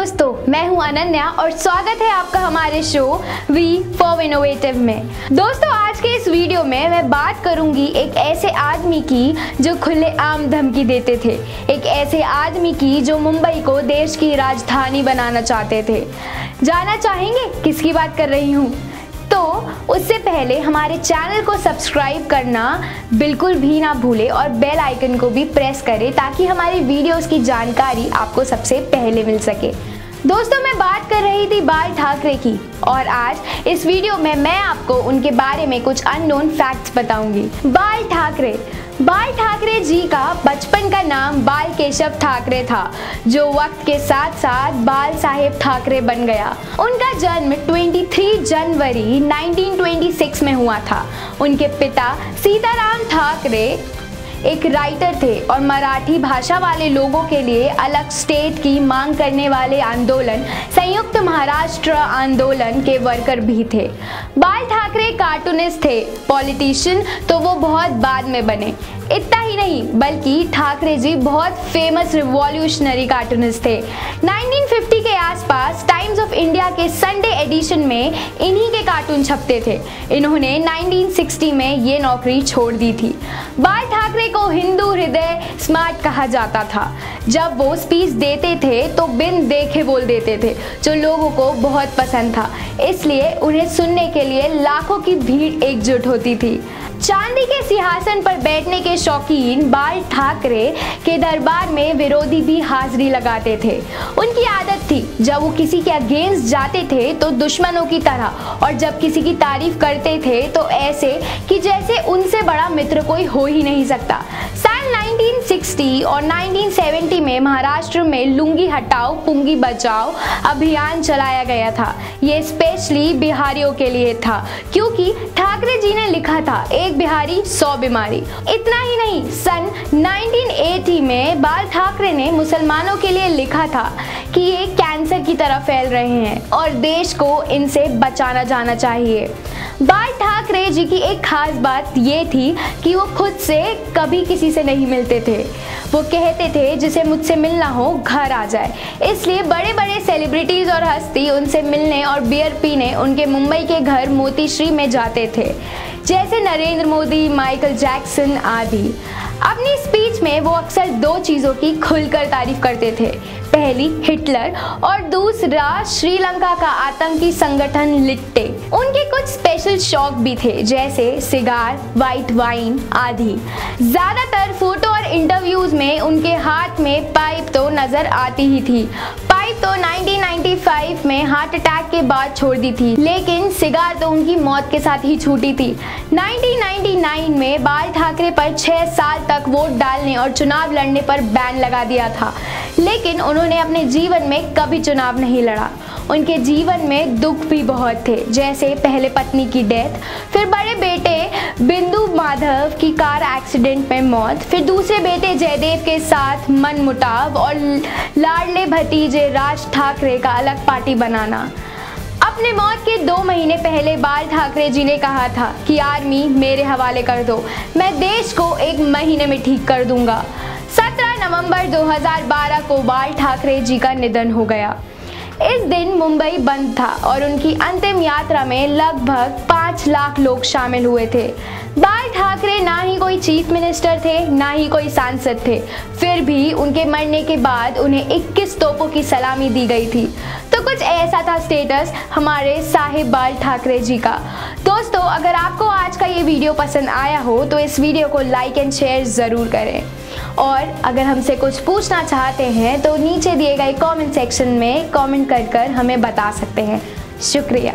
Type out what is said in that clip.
दोस्तों, मैं हूं अनन्या और स्वागत है आपका हमारे शो वी फॉर इनोवेटिव में। दोस्तों, आज के इस वीडियो में मैं बात करूंगी एक ऐसे आदमी की जो खुलेआम धमकी देते थे, एक ऐसे आदमी की जो मुंबई को देश की राजधानी बनाना चाहते थे। जानना चाहेंगे किसकी बात कर रही हूँ? तो उससे पहले हमारे चैनल को सब्सक्राइब करना बिल्कुल भी ना भूले और बेल आइकन को भी प्रेस करें ताकि हमारी वीडियोस की जानकारी आपको सबसे पहले मिल सके। दोस्तों, मैं बात कर रही थी बाल ठाकरे की और आज इस वीडियो में मैं आपको उनके बारे में कुछ अननोन फैक्ट्स बताऊंगी। बाल ठाकरे जी का बचपन का नाम बाल केशव ठाकरे था, जो वक्त के साथ साथ बाल साहेब ठाकरे बन गया। उनका जन्म 23 जनवरी 1926 में हुआ था। उनके पिता सीताराम ठाकरे एक राइटर थे और मराठी भाषा वाले लोगों के लिए अलग स्टेट की मांग करने वाले आंदोलन संयुक्त महाराष्ट्र आंदोलन के वर्कर भी थे। बाल ठाकरे कार्टूनिस्ट थे, पॉलिटिशियन तो वो बहुत बाद में बने। इतना ही नहीं बल्कि ठाकरे जी बहुत फेमस रिवॉल्यूशनरी कार्टूनिस्ट थे। 1950 के आसपास टाइम्स ऑफ इंडिया के संडे एडिशन में इन्हीं के कार्टून छपते थे। इन्होंने 1960 में ये नौकरी छोड़ दी थी। बाल ठाकरे को हिंदू हृदय स्मार्ट कहा जाता था। जब वो स्पीच देते थे तो बिन देखे बोल देते थे, जो लोगों को बहुत पसंद था। इसलिए उन्हें सुनने के लिए लाखों की भीड़ एकजुट होती थी। चांदी के सिंहासन पर बैठने के शौकीन बाल ठाकरे के दरबार में विरोधी भी हाजिरी लगाते थे। उनकी आदत थी, जब वो किसी के अगेंस्ट जाते थे तो दुश्मनों की तरह, और जब किसी की तारीफ करते थे तो ऐसे कि जैसे उनसे बड़ा मित्र कोई हो ही नहीं सकता। साल 1960 और 1970 में महाराष्ट्र में लुंगी हटाओ पुंगी बचाओ अभियान चलाया गया था। ये स्पेशली बिहारियों के लिए था, क्योंकि ठाकरे जी ने लिखा था, एक बिहारी 100 बीमारी। इतना ही नहीं, सन 1980 में बाल ठाकरे ने मुसलमानों के लिए लिखा था कि ये कैंसर की तरह फैल रहे हैं और देश को इनसे बचाना जाना चाहिए। बाल ठाकरे जी की एक खास बात ये थी कि वो खुद से कभी किसी से नहीं मिलते थे। वो कहते थे जिसे मुझसे मिलना हो घर आ जाए। इसलिए बड़े बड़े सेलिब्रिटीज और हस्ती उनसे मिलने और बियर पीने उनके मुंबई के घर मोतीश्री में जाते थे, जैसे नरेंद्र मोदी, माइकल जैक्सन आदि। अपनी स्पीच में वो अक्सर दो चीज़ों की खुलकर तारीफ करते थे, पहली हिटलर और दूसरा श्रीलंका का आतंकी संगठन लिट्टे। उनके कुछ स्पेशल शौक भी थे, जैसे सिगार, वाइट वाइन आदि। ज़्यादातर फोटो और इंटरव्यूज में उनके हाथ में पाइप तो नजर आती ही थी। पाइप तो 1995 में हार्ट अटैक के बाद छोड़ दी थी, लेकिन सिगार तो उनकी मौत के साथ ही छूटी थी। 1999 में बाल ठाकरे पर 6 साल तक वोट डालने और चुनाव लड़ने पर बैन लगा दिया था, लेकिन उन्होंने अपने जीवन में कभी चुनाव नहीं लड़ा। उनके जीवन में दुख भी बहुत थे, जैसे पहले पत्नी की डेथ, फिर बड़े बेटे बिंदु माधव की कार एक्सीडेंट में मौत, फिर दूसरे बेटे जयदेव के साथ मनमुटाव और लाडले भतीजे राज ठाकरे का अलग पार्टी बनाना। अपने मौत के 2 महीने पहले बाल ठाकरे जी ने कहा था कि आर्मी मेरे हवाले कर दो, मैं देश को 1 महीने में ठीक कर दूंगा। 17 नवंबर 2012 को बाल ठाकरे जी का निधन हो गया। इस दिन मुंबई बंद था और उनकी अंतिम यात्रा में लगभग 5 लाख लोग शामिल हुए थे। बाल ठाकरे ना ही कोई चीफ मिनिस्टर थे, ना ही कोई सांसद थे, फिर भी उनके मरने के बाद उन्हें 21 तोपों की सलामी दी गई थी। तो कुछ ऐसा था स्टेटस हमारे साहिब बाल ठाकरे जी का। दोस्तों, अगर आपको आज का ये वीडियो पसंद आया हो तो इस वीडियो को लाइक एंड शेयर ज़रूर करें, और अगर हमसे कुछ पूछना चाहते हैं तो नीचे दिए गए कमेंट सेक्शन में कमेंट कर हमें बता सकते हैं। शुक्रिया।